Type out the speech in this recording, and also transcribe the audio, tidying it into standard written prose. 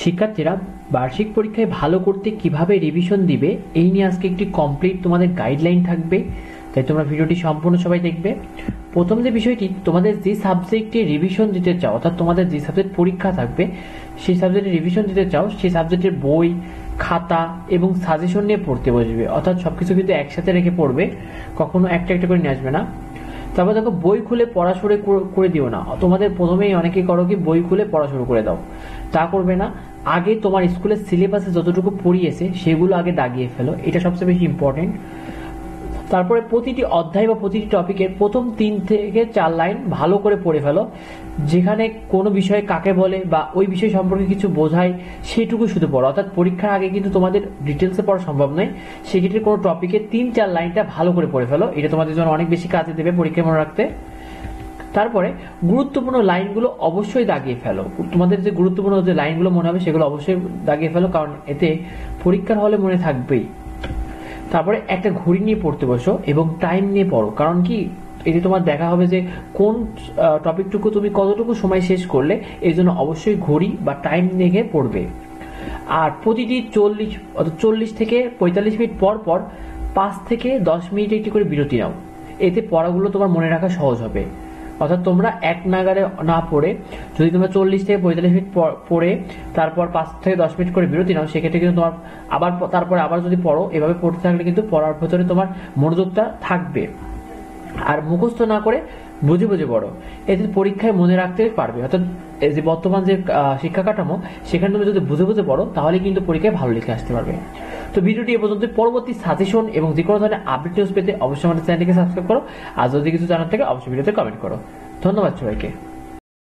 শিক্ষার্থীরা বার্ষিক পরীক্ষায় ভালো করতে কিভাবে রিভিশন দিবে এই নিয়ে আজকে একটি কমপ্লিট তোমাদের গাইডলাইন থাকবে, তাই তোমরা ভিডিওটি সম্পূর্ণ সবাই দেখবে। প্রথম যে বিষয়টি, তোমাদের যে সাবজেক্টে রিভিশন দিতে চাও, অর্থাৎ তোমাদের যে সাবজেক্ট পরীক্ষা থাকবে সেই সাবজেক্টে রিভিশন দিতে চাও, সেই সাবজেক্টের বই, খাতা এবং সাজেশন নিয়ে পড়তে বসবে। অর্থাৎ সবকিছু কিন্তু একসাথে রেখে পড়বে, কখনো একটা একটা করে নিয়ে আসবে না। তারপর দেখো, বই খুলে পড়া শুরু করে দিও না। তোমাদের প্রথমেই অনেকে করো কি, বই খুলে পড়া শুরু করে দাও, তা করবে না। আগে তোমার স্কুলের সিলেবাসে যতটুকু পড়িয়েছে সেগুলো আগে দাগিয়ে ফেলো, এটা সবচেয়ে বেশি ইম্পর্টেন্ট। তারপরে প্রতিটি অধ্যায় বা প্রতিটি টপিকের প্রথম 3 থেকে 4 লাইন ভালো করে পড়ে ফেলো। যেখানে কোনো বিষয় কাকে বলে বা ওই বিষয় সম্পর্কে কিছু বোঝায় সেটুকু শুধু পড়ো। অর্থাৎ পরীক্ষার আগে কিন্তু তোমাদের ডিটেলসে পড়া সম্ভব নয়, সেক্ষেত্রে কোনো টপিকের 3-4 লাইনটা ভালো করে পড়ে ফেলো, এটা তোমাদের জন্য অনেক বেশি কাজে দেবে পরীক্ষায় মনে রাখতে। তারপরে গুরুত্বপূর্ণ লাইনগুলো অবশ্যই দাগিয়ে ফেলো। তোমাদের যে গুরুত্বপূর্ণ যে লাইনগুলো মনে হবে সেগুলো অবশ্যই দাগিয়ে ফেলো, কারণ এতে পরীক্ষার হলে মনে থাকবেই। তারপরে একটা ঘড়ি নিয়ে পড়তে বসো এবং টাইম নিয়ে পড়ো, কারণ কি, এতে তোমার দেখা হবে যে কোন টপিকটুকু তুমি কতটুকু সময় শেষ করলে, এই জন্য অবশ্যই ঘড়ি বা টাইম দেখে পড়বে। আর প্রতিটি 40 থেকে 45 মিনিট পর পর 5 থেকে 10 মিনিট একটি করে বিরতি নাও, এতে পড়াগুলো তোমার মনে রাখা সহজ হবে। অর্থাৎ তোমরা এক নাগারে না পড়ে যদি তোমরা 40 থেকে 45 মিনিট পড়ে তারপর 5 থেকে 10 মিনিট করে বিরতি নাও, সেক্ষেত্রে কিন্তু তোমার তারপরে আবার যদি পড়ো, এভাবে পড়তে থাকলে কিন্তু পড়ার ভেতরে তোমার মনোযোগটা থাকবে। আর মুখস্থ না করে বুঝে বুঝে পড়ো, এতে পরীক্ষায় মনে রাখতে পারবে। অর্থাৎ এই যে বর্তমান যে শিক্ষা কাঠামো, সেখানে তুমি যদি বুঝে বুঝে পড়ো তাহলে কিন্তু পরীক্ষায় ভালো লিখে আসতে পারবে। তো ভিডিওটি এ পর্যন্ত। পরবর্তী সাজেশন এবং যে কোনো ধরনের আপডেট নিউজ পেতে অবশ্যই আমাদের চ্যানেলটিকে সাবস্ক্রাইব করো, আর যদি কিছু জানার থাকে অবশ্যই ভিডিওতে কমেন্ট করো। ধন্যবাদ সবাইকে।